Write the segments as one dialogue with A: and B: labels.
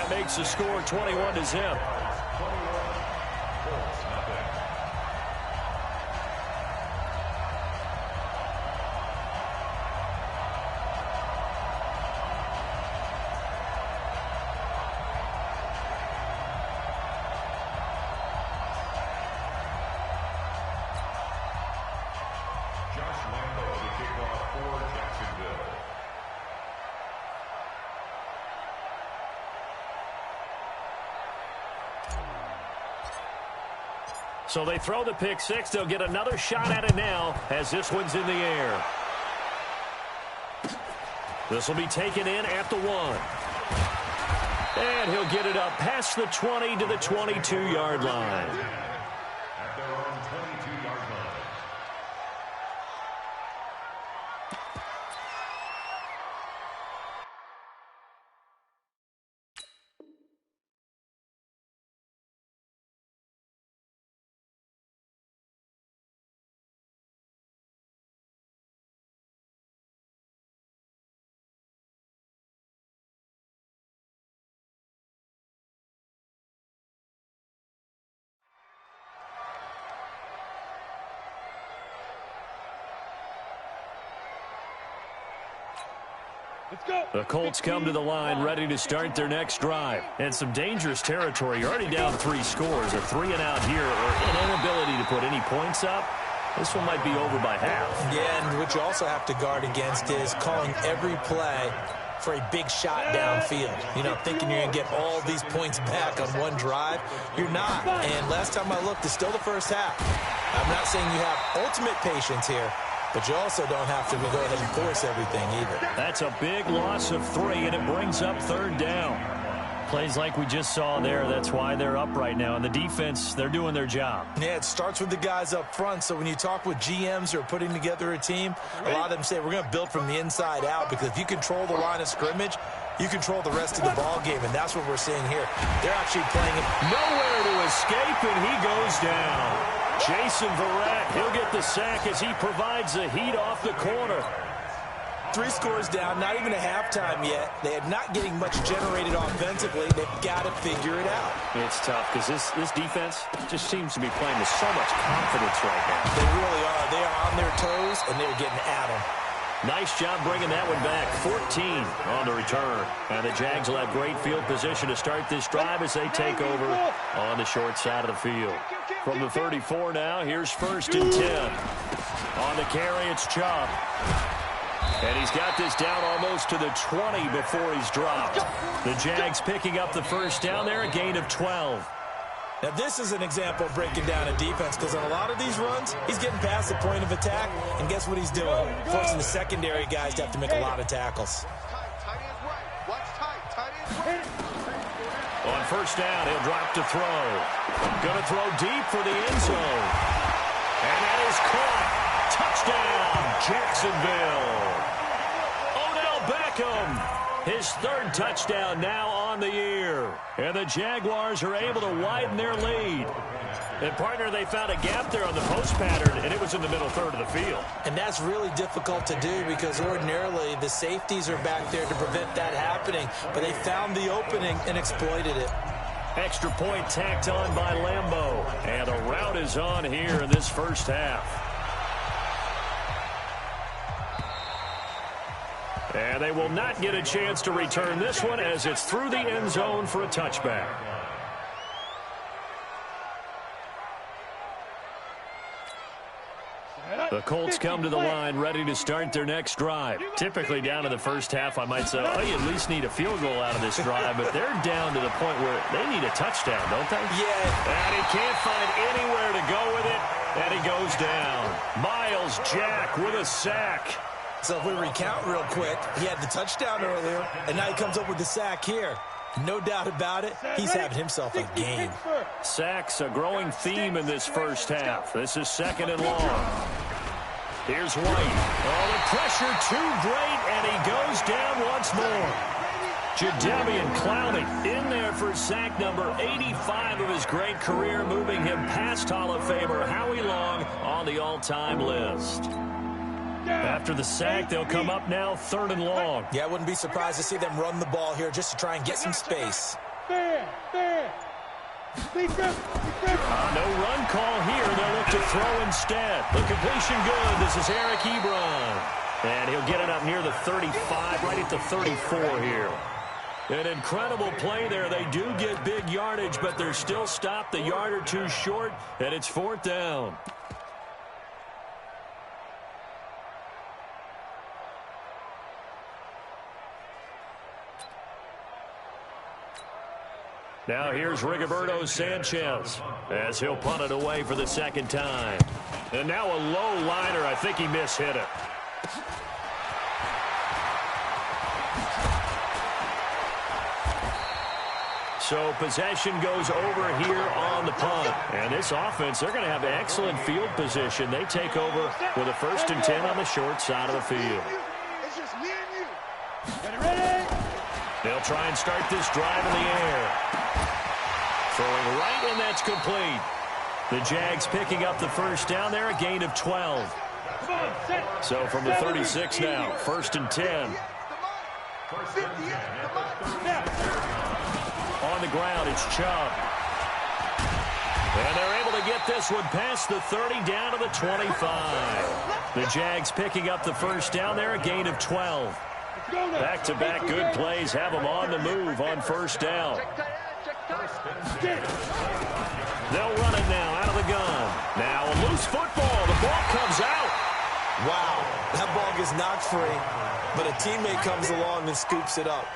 A: That makes the score 21-0. So they throw the pick six. They'll get another shot at it now as this one's in the air. This will be taken in at the 1. And he'll get it up past the 20 to the 22-yard line.
B: At their own 22-yard line.
A: The Colts come to the line ready to start their next drive. And some dangerous territory. You're already down 3 scores. A 3-and-out here or an inability to put any points up. This one might be over by half.
C: Yeah, and what you also have to guard against is calling every play for a big shot downfield. You know, thinking you're going to get all these points back on one drive. You're not. And last time I looked, it's still the first half. I'm not saying you have ultimate patience here, but you also don't have to go ahead and force everything either.
A: That's a big loss of 3, and it brings up 3rd down. Plays like we just saw there, that's why they're up right now. And the defense, they're doing their job.
C: Yeah, it starts with the guys up front. So when you talk with GMs who are putting together a team, a lot of them say we're going to build from the inside out, because if you control the line of scrimmage, you control the rest of the ball game, and that's what we're seeing here. They're actually playing it.
A: Nowhere to escape, and he goes down. Jason Verrett, he'll get the sack as he provides the heat off the corner.
C: 3 scores down, not even a halftime yet. They are not getting much generated offensively. They've got to figure it out.
A: It's tough because this defense just seems to be playing with so much confidence right now.
C: They really are. They are on their toes, and they're getting at them.
A: Nice job bringing that one back. 14 on the return. And the Jags will have great field position to start this drive as they take over on the short side of the field. From the 34 now, here's 1st and 10. On the carry, it's Chubb. And he's got this down almost to the 20 before he's dropped. The Jags picking up the 1st down there, a gain of 12.
C: Now, this is an example of breaking down a defense, because on a lot of these runs, he's getting past the point of attack, and guess what he's doing? Forcing the secondary guys to have to make a lot of tackles.
A: On 1st down, he'll drop to throw. Going to throw deep for the end zone. And that is caught. Touchdown, Jacksonville. Odell Beckham. His 3rd touchdown now on the year. And the Jaguars are able to widen their lead. And, partner, they found a gap there on the post pattern, and it was in the middle 3rd of the field.
C: And that's really difficult to do, because ordinarily the safeties are back there to prevent that happening. But they found the opening and exploited it.
A: Extra point tacked on by Lambeau. And a rout is on here in this 1st half. And they will not get a chance to return this one as it's through the end zone for a touchback. The Colts come to the line ready to start their next drive. Typically down to the 1st half, I might say, oh, you at least need a field goal out of this drive, but they're down to the point where they need a touchdown, don't they?
C: Yeah.
A: And he can't find anywhere to go with it, and he goes down. Myles Jack with a sack.
C: So if we recount real quick, he had the touchdown earlier, and now he comes up with the sack here. No doubt about it, he's having himself a game.
A: Sacks, a growing theme in this 1st half. This is 2nd and long. Here's White. Oh, the pressure too great, and he goes down once more. Jadeveon Clowney in there for sack number 85 of his great career, moving him past Hall of Famer Howie Long on the all-time list. After the sack, they'll come up now 3rd and long.
C: Yeah, I wouldn't be surprised to see them run the ball here just to try and get some space.
A: No run call here. They'll look to throw instead. The completion good. This is Eric Ebron. And he'll get it up near the 35, right at the 34 here. An incredible play there. They do get big yardage, but they're still stopped a yard or two short, and it's 4th down. Now here's Rigoberto Sanchez as he'll punt it away for the 2nd time. And now a low liner. I think he mishit it. So possession goes over here on the punt. And this offense, they're going to have excellent field position. They take over with a 1st and 10 on the short side of the field.
D: It's just me and you. Get it ready.
A: They'll try and start this drive in the air. Throwing right, and that's complete. The Jags picking up the 1st down there, a gain of 12. So from the 36 now, 1st and 10. On the ground, it's Chubb. And they're able to get this one past the 30 down to the 25. The Jags picking up the 1st down there, a gain of 12. Back-to-back good plays have them on the move on 1st down. They'll run it now out of the gun. Now a loose football. The ball comes out.
C: Wow, that ball gets knocked free, but a teammate comes along and scoops it up.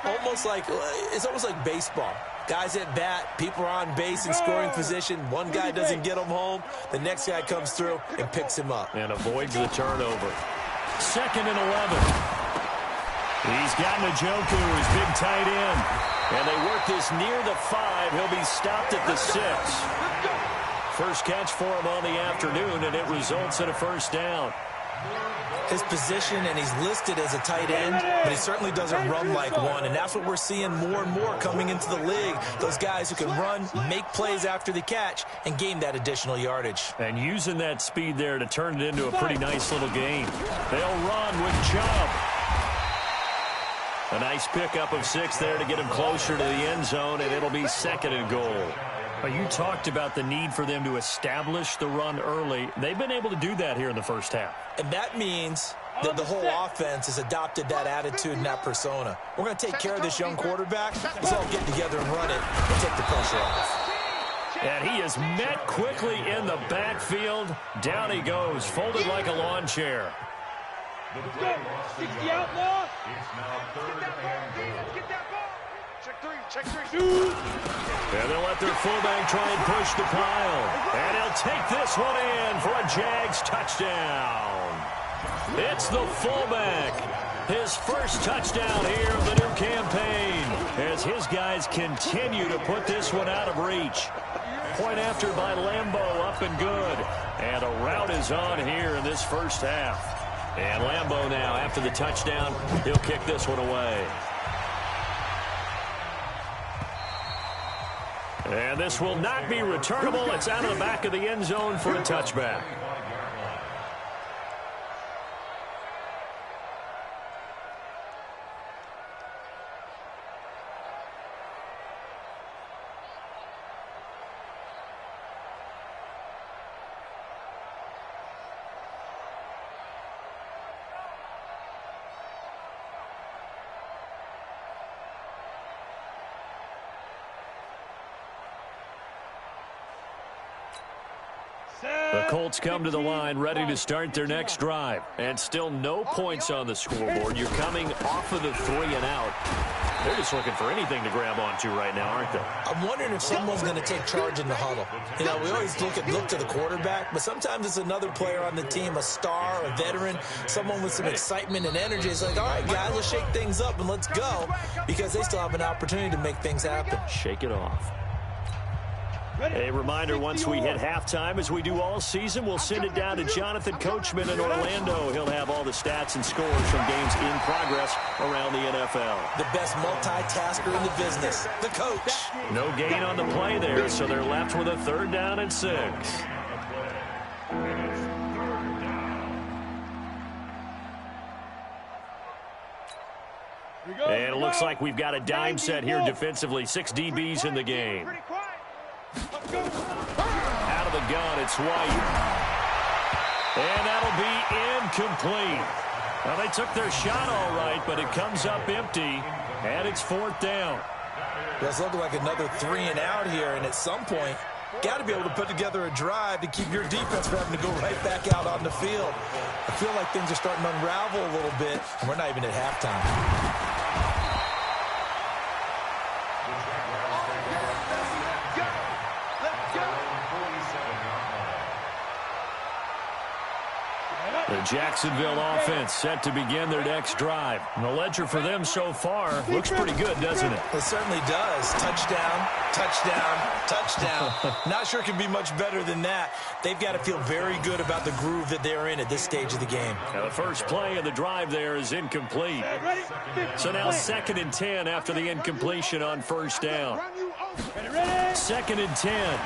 C: It's almost like baseball. Guys at bat, people are on base in scoring position. One guy doesn't get him home. The next guy comes through and picks him up.
A: And avoids the turnover. 2nd and 11. He's got Njoku, his big tight end. And they work this near the 5. He'll be stopped at the 6. First catch for him on the afternoon, and it results in a 1st down.
C: His position, and he's listed as a tight end, but he certainly doesn't run like one. And that's what we're seeing more and more coming into the league. Those guys who can run, make plays after the catch, and gain that additional yardage.
A: And using that speed there to turn it into a pretty nice little game. They'll run with Chubb. A nice pickup of 6 there to get him closer to the end zone, and it'll be 2nd and goal. You talked about the need for them to establish the run early. They've been able to do that here in the 1st half.
C: And that means that the whole offense has adopted that attitude and that persona. We're going to take care of this young quarterback. Let's all get together and run it and take the pressure off.
A: And he is met quickly in the backfield. Down he goes, folded like a lawn chair.
D: Let's go. 60 outlaw.
B: It's now 3rd and goal.
D: Get that ball. Check 3.
A: And they'll let their fullback try and push the pile. And he'll take this one in for a Jags touchdown. It's the fullback. His 1st touchdown here of the new campaign as his guys continue to put this one out of reach. Point after by Lambeau, up and good. And a rout is on here in this 1st half. And Lambeau now, after the touchdown, he'll kick this one away. And this will not be returnable. It's out of the back of the end zone for a touchback. The Colts come to the line ready to start their next drive. And still no points on the scoreboard. You're coming off of the 3 and out. They're just looking for anything to grab onto right now, aren't they?
C: I'm wondering if someone's going to take charge in the huddle. You know, we always look to the quarterback, but sometimes it's another player on the team, a star, a veteran, someone with some excitement and energy. It's like, all right, guys, let's shake things up and let's go, because they still have an opportunity to make things happen.
A: Shake it off. A reminder, once we hit halftime, as we do all season, we'll send it down to Jonathan Coachman in Orlando. He'll have all the stats and scores from games in progress around the NFL.
C: The best multitasker in the business, the coach.
A: No gain on the play there, so they're left with a 3rd down and 6. And it looks like we've got a dime set here defensively. 6 DBs in the game. Out of the gun, it's White. And that'll be incomplete. Well, they took their shot all right, but it comes up empty, and it's 4th down.
C: It's looking like another 3 and out here, and at some point, got to be able to put together a drive to keep your defense from having to go right back out on the field. I feel like things are starting to unravel a little bit, and we're not even at halftime.
A: The Jacksonville offense set to begin their next drive. And the ledger for them so far looks pretty good, doesn't it?
C: It certainly does. Touchdown, touchdown, touchdown. Not sure it can be much better than that. They've got to feel very good about the groove that they're in at this stage of the game.
A: Now, the first play of the drive there is incomplete. So now 2nd and 10 after the incompletion on 1st down. 2nd and 10.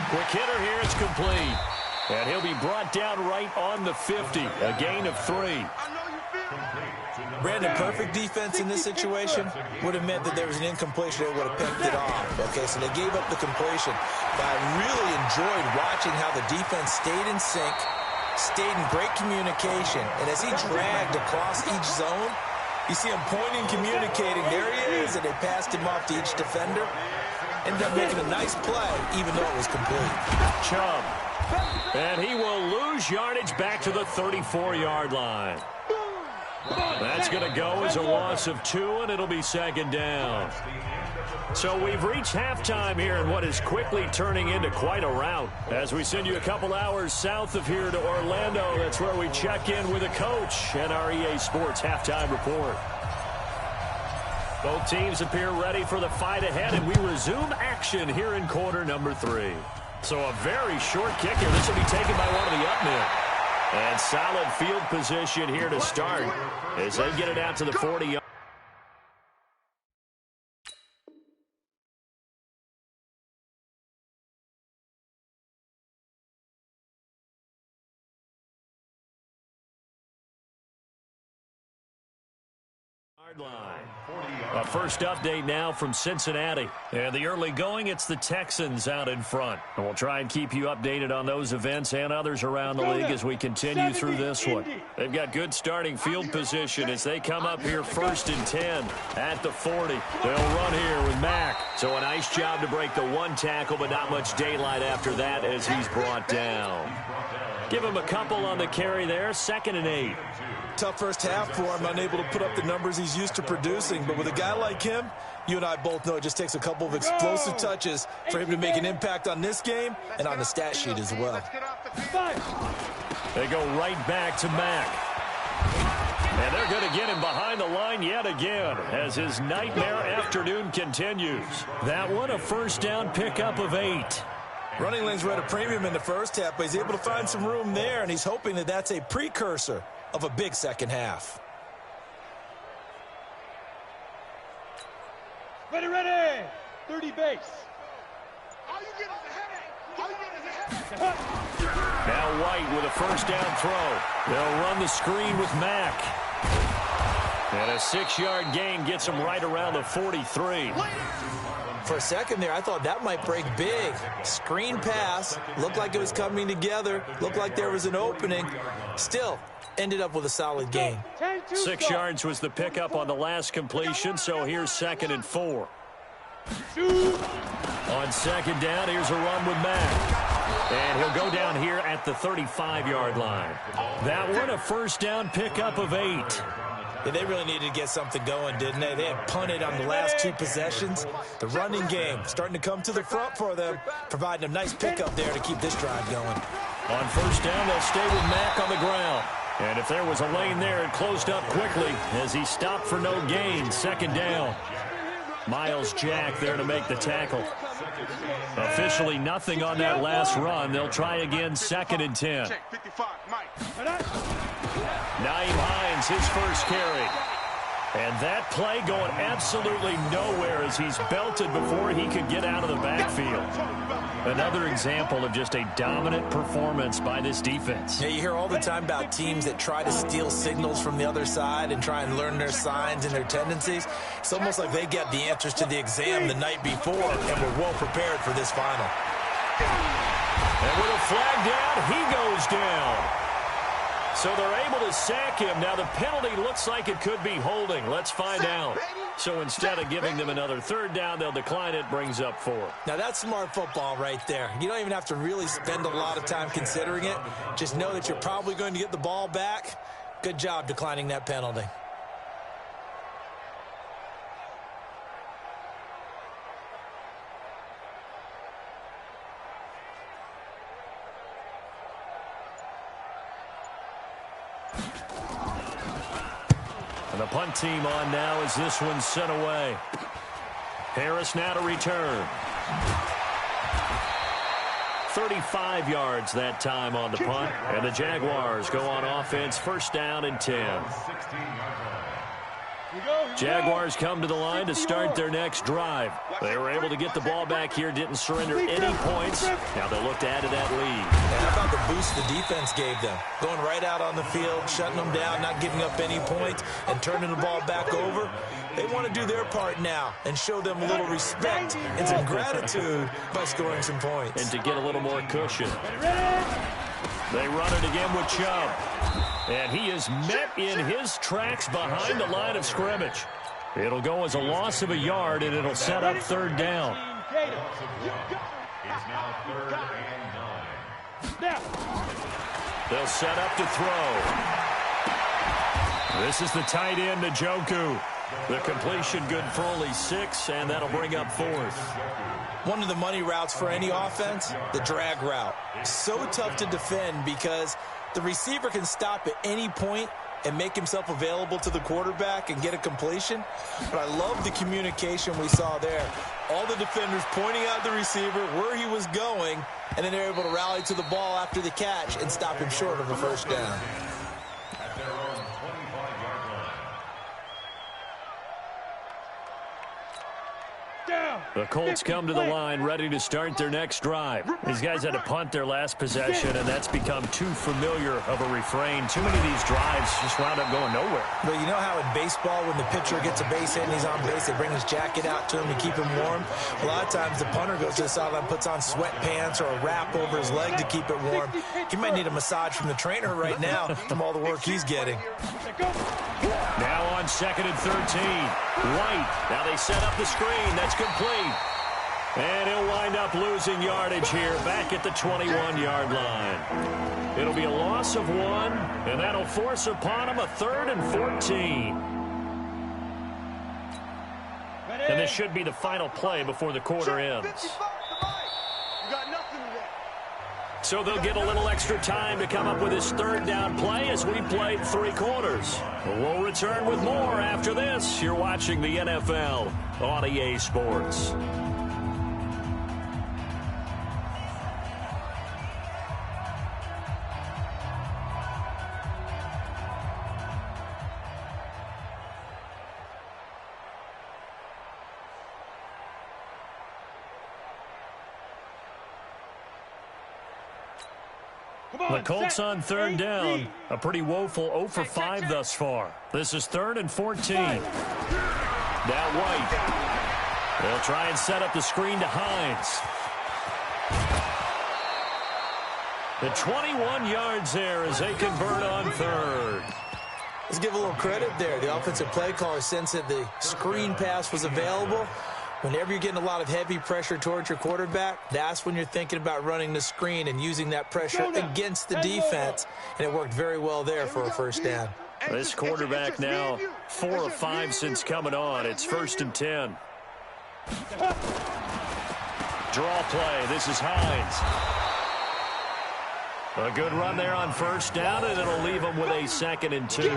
A: Quick hitter here, it's complete. And he'll be brought down right on the 50, a gain of 3.
C: Brandon, perfect defense in this situation would have meant that there was an incompletion. They would have picked it off. Okay, so they gave up the completion. But I really enjoyed watching how the defense stayed in sync, stayed in great communication. And as he dragged across each zone, you see him pointing, communicating. There he is, and they passed him off to each defender. Ended up making a nice play, even though it was complete.
A: Chubb. And he will lose yardage back to the 34-yard line. That's going to go as a loss of 2, and it'll be 2nd down. So we've reached halftime here in what is quickly turning into quite a rout. As we send you a couple hours south of here to Orlando, that's where we check in with a coach and our EA Sports halftime report. Both teams appear ready for the fight ahead, and we resume action here in quarter number 3. So a very short kicker. This will be taken by one of the up men. And solid field position here to start as they get it out to the 40-yard. Line. A first update now from Cincinnati. And the early going, it's the Texans out in front. And we'll try and keep you updated on those events and others around the league as we continue through this one. They've got good starting field position as they come up here 1st and 10 at the 40. They'll run here with Mack. So a nice job to break the 1 tackle, but not much daylight after that as he's brought down. Give him a couple on the carry there. 2nd and 8.
C: Tough first half for him, unable to put up the numbers he's used to producing. But with a guy like him, you and I both know it just takes a couple of explosive touches for him to make an impact on this game and on the stat sheet as well.
A: They go right back to Mack. And they're going to get him behind the line yet again as his nightmare afternoon continues. That one, a first down pickup of 8.
C: Running lanes were at a premium in the first half, but he's able to find some room there, and he's hoping that that's a precursor of a big second half.
D: Ready. 30 base. All you get is a headache. All you get is a headache.
A: Now White with a first down throw. They'll run the screen with Mack. And a 6-yard gain gets him right around the 43.
C: For a second there, I thought that might break big. Screen pass. Looked like it was coming together. Looked like there was an opening. Still, ended up with a solid gain.
A: 6 yards was the pickup on the last completion, so here's 2nd and 4. On 2nd down, here's a run with Mack. And he'll go down here at the 35-yard line. That one, a first down pickup of 8.
C: Yeah, they really needed to get something going, didn't they? They had punted on the last 2 possessions. The running game starting to come to the front for them, providing a nice pickup there to keep this drive going.
A: On first down, they'll stay with Mack on the ground. And if there was a lane there, it closed up quickly as he stopped for no gain. 2nd down. Miles Jack there to make the tackle. Officially nothing on that last run. They'll try again 2nd and 10. Naeem Hines, his first carry. And that play going absolutely nowhere as he's belted before he could get out of the backfield. Another example of just a dominant performance by this defense.
C: Yeah, you hear all the time about teams that try to steal signals from the other side and try and learn their signs and their tendencies. It's almost like they get the answers to the exam the night before and were well prepared for this final.
A: And with a flag down, he goes down. So they're able to sack him. Now the penalty looks like it could be holding. Let's find out. So instead of giving them another third down, they'll decline it. Brings up 4.
C: Now that's smart football right there. You don't even have to really spend a lot of time considering it. Just know that you're probably going to get the ball back. Good job declining that penalty.
A: And the punt team on now as this one's sent away. Harris now to return. 35 yards that time on the punt. And the Jaguars go on offense, first down and 10. Jaguars come to the line to start their next drive. They were able to get the ball back here, didn't surrender any points. Now they'll look to add to that lead.
C: And how about the boost the defense gave them? Going right out on the field, shutting them down, not giving up any points, and turning the ball back over. They want to do their part now and show them a little respect and some gratitude by scoring some points.
A: And to get a little more cushion. They run it again with Chubb. And he is met in his tracks behind the line of scrimmage. It'll go as a loss of a yard, and it'll set up third down.
B: It's now 3rd and 9.
A: They'll set up to throw. This is the tight end, Njoku. The completion good for only 6, and that'll bring up 4th.
C: One of the money routes for any offense, the drag route. So tough to defend because the receiver can stop at any point and make himself available to the quarterback and get a completion. But I love the communication we saw there. All the defenders pointing out the receiver, where he was going, and then they're able to rally to the ball after the catch and stop him short of a first down.
B: At their own 25-yard line.
A: The Colts come to the line ready to start their next drive. These guys had to punt their last possession, and that's become too familiar of a refrain. Too many of these drives just wound up going nowhere.
C: Well, you know how in baseball when the pitcher gets a base hit and he's on base, they bring his jacket out to him to keep him warm? A lot of times the punter goes to the sideline, puts on sweatpants or a wrap over his leg to keep it warm. He might need a massage from the trainer right now from all the work he's getting.
A: Now on 2nd and 13. White. Now they set up the screen. That's complete. And he'll wind up losing yardage here back at the 21-yard line. It'll be a loss of 1, and that'll force upon him a 3rd and 14. And this should be the final play before the quarter ends. So they'll get a little extra time to come up with his 3rd down play as we played 3 quarters. We'll return with more after this. You're watching the NFL on EA Sports. The Colts on 3rd down. A pretty woeful 0 for 5 thus far. This is 3rd and 14. Now White. They'll try and set up the screen to Hines. The 21 yards there as they convert on 3rd.
C: Let's give a little credit there. The offensive play caller sensed that the screen pass was available. Whenever you're getting a lot of heavy pressure towards your quarterback, that's when you're thinking about running the screen and using that pressure against the defense. And it worked very well there for a first down.
A: This quarterback now 4 of 5 since coming on. It's 1st and 10. Draw play. This is Hines. A good run there on 1st down, and it'll leave them with a 2nd and 2.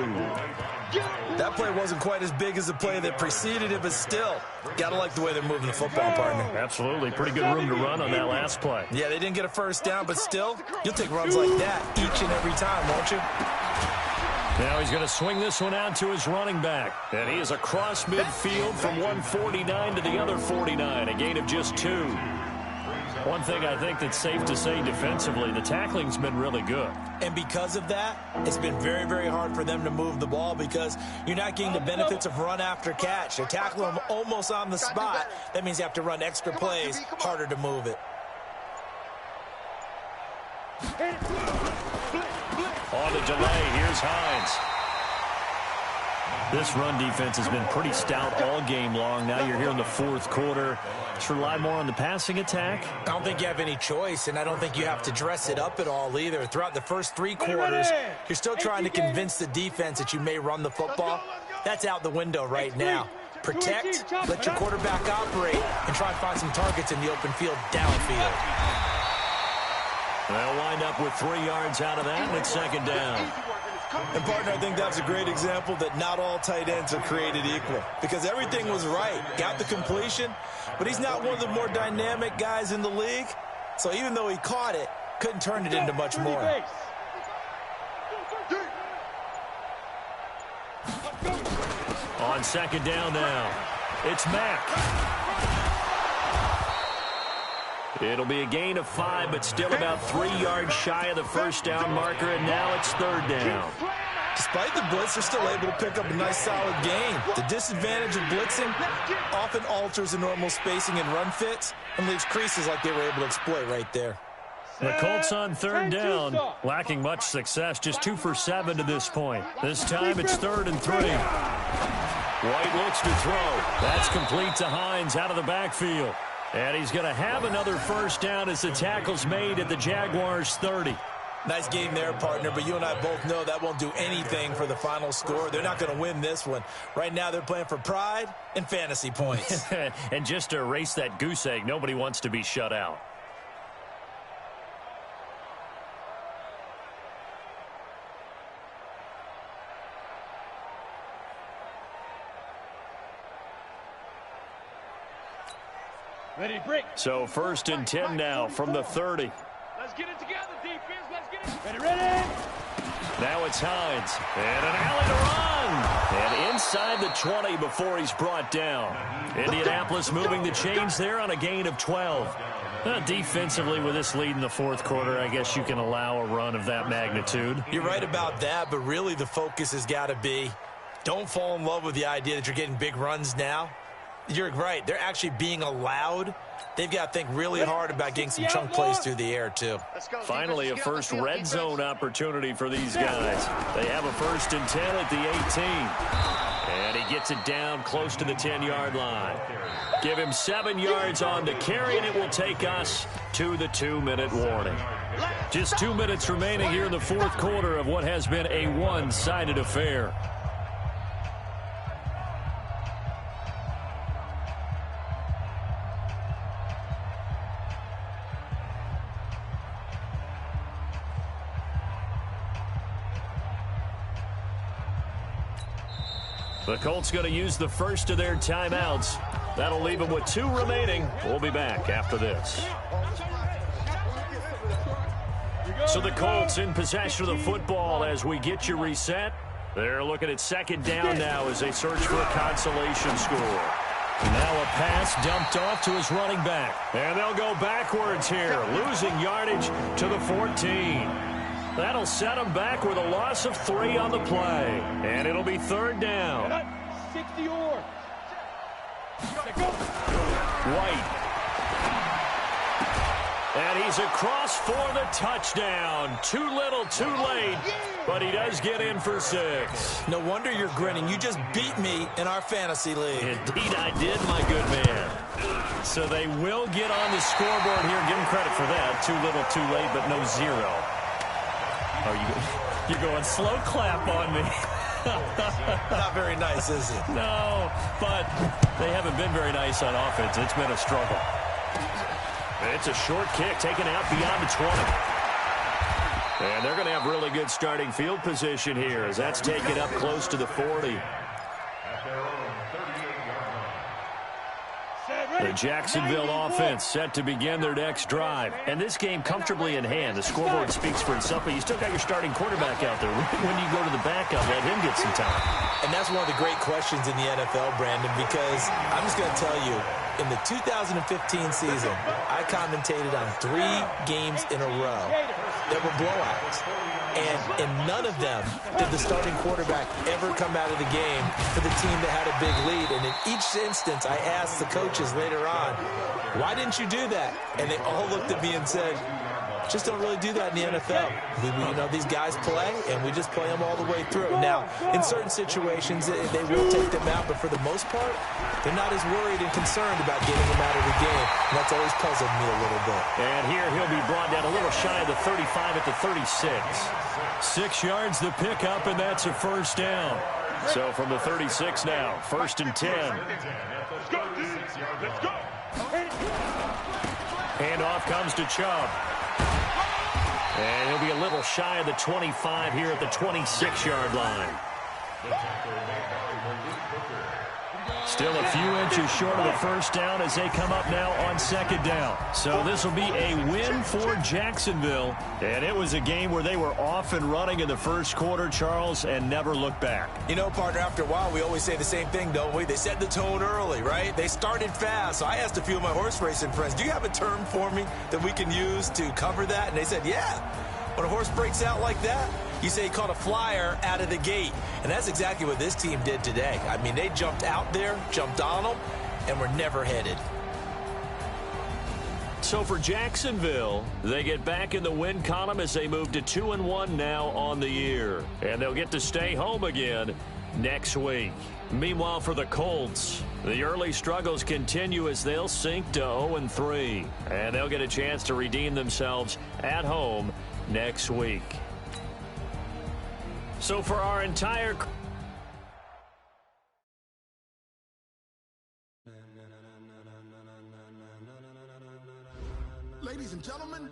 C: That play wasn't quite as big as the play that preceded it, but still, got to like the way they're moving the football, partner.
A: Absolutely. Pretty good room to run on that last play.
C: Yeah, they didn't get a 1st down, but still, you'll take runs like that each and every time, won't you?
A: Now he's going to swing this one out to his running back. And he is across midfield from 149 to the other 49, a gain of just 2. One thing I think that's safe to say defensively, the tackling's been really good.
C: And because of that, it's been very, very hard for them to move the ball because you're not getting the benefits of run after catch. They're tackling them almost on the spot. That means you have to run extra plays, harder to move it.
A: On the delay, here's Hines. This run defense has been pretty stout all game long. Now you're here in the fourth quarter. Just rely more on the passing attack.
C: I don't think you have any choice, and I don't think you have to dress it up at all either. Throughout the first 3 quarters, you're still trying to convince the defense that you may run the football. That's out the window right now. Protect, let your quarterback operate, and try and find some targets in the open field downfield.
A: They'll wind up with 3 yards out of that, and it's second down.
C: And, partner, I think that's a great example that not all tight ends are created equal because everything was right. Got the completion, but he's not one of the more dynamic guys in the league. So even though he caught it, couldn't turn it into much more.
A: On second down now, it's Mack. It'll be a gain of 5, but still about 3 yards shy of the first down marker, and now it's third down.
C: Despite the blitz, they're still able to pick up a nice, solid gain. The disadvantage of blitzing often alters the normal spacing and run fits and leaves creases like they were able to exploit right there.
A: The Colts on third down, lacking much success, just 2 for 7 to this point. This time it's 3rd and 3. White looks to throw. That's complete to Hines out of the backfield. And he's going to have another first down as the tackle's made at the Jaguars' 30.
C: Nice game there, partner, but you and I both know that won't do anything for the final score. They're not going to win this one. Right now they're playing for pride and fantasy points.
A: And just to erase that goose egg, nobody wants to be shut out.
D: Ready, break.
A: So 1st and 10 now from the 30.
D: Let's get it together, defense. Let's get it. Ready.
A: Now it's Hines. And an alley to run. And inside the 20 before he's brought down. Indianapolis moving the chains there on a gain of 12. Defensively, with this lead in the fourth quarter, I guess you can allow a run of that magnitude.
C: You're right about that, but really the focus has got to be don't fall in love with the idea that you're getting big runs now. You're right. They're actually being allowed. They've got to think really hard about getting some chunk plays through the air, too.
A: Finally, a first red zone opportunity for these guys. They have a 1st and 10 at the 18. And he gets it down close to the 10-yard line. Give him 7 yards on the carry, and it will take us to the 2-minute warning. Just 2 minutes remaining here in the fourth quarter of what has been a one-sided affair. The Colts going to use the first of their timeouts. That'll leave them with 2 remaining. We'll be back after this. So the Colts in possession of the football as we get you reset. They're looking at second down now as they search for a consolation score. Now a pass dumped off to his running back. And they'll go backwards here, losing yardage to the 14. That'll set them back with a loss of 3 on the play. And it'll be third down.
D: 60 or.
A: White. And he's across for the touchdown. Too little, too late. But he does get in for 6.
C: No wonder you're grinning. You just beat me in our fantasy league.
A: Indeed I did, my good man. So they will get on the scoreboard here. Give them credit for that. Too little, too late, but no 0. Oh, you're going slow clap on me.
C: Not very nice, is it?
A: No, but they haven't been very nice on offense. It's been a struggle. It's a short kick taken out beyond the 20. And they're going to have really good starting field position here as that's taken up close to the 40.
B: At their own 38-yard line.
D: Set,
A: The Jacksonville offense set to begin their next drive. And this game comfortably in hand. The scoreboard speaks for itself, but you still got your starting quarterback out there. When you go to the backup, let him get some time.
C: And that's one of the great questions in the NFL, Brandon, because I'm just going to tell you, in the 2015 season, I commentated on 3 games in a row that were blowouts. And in none of them did the starting quarterback ever come out of the game for the team that had a big lead. And in each instance, I asked the coaches later on, why didn't you do that? And they all looked at me and said, just don't really do that in the NFL. You know, these guys play, and we just play them all the way through. Now, in certain situations, they will take them out, but for the most part, they're not as worried and concerned about getting them out of the game. And that's always puzzled me a little bit.
A: And here he'll be brought down a little shy of the 35 at the 36. 6 yards the pickup, and that's a first down. So from the 36 now, 1st and 10.
D: Let's go, dude. Let's go.
A: Handoff comes to Chubb. And he'll be a little shy of the 25 here at the 26-yard line. Still a few inches short of the first down as they come up now on 2nd down. So this will be a win for Jacksonville. And it was a game where they were off and running in the first quarter, Charles, and never looked back.
C: You know, partner, after a while, we always say the same thing, don't we? They set the tone early, right? They started fast. So I asked a few of my horse racing friends, do you have a term for me that we can use to cover that? And they said, yeah. When a horse breaks out like that, you say he caught a flyer out of the gate. And that's exactly what this team did today. I mean, they jumped out there, jumped on them, and were never headed.
A: So for Jacksonville, they get back in the win column as they move to 2-1 now on the year. And they'll get to stay home again next week. Meanwhile, for the Colts, the early struggles continue as they'll sink to 0-3. And they'll get a chance to redeem themselves at home next week. So for our entire...
E: Ladies and gentlemen,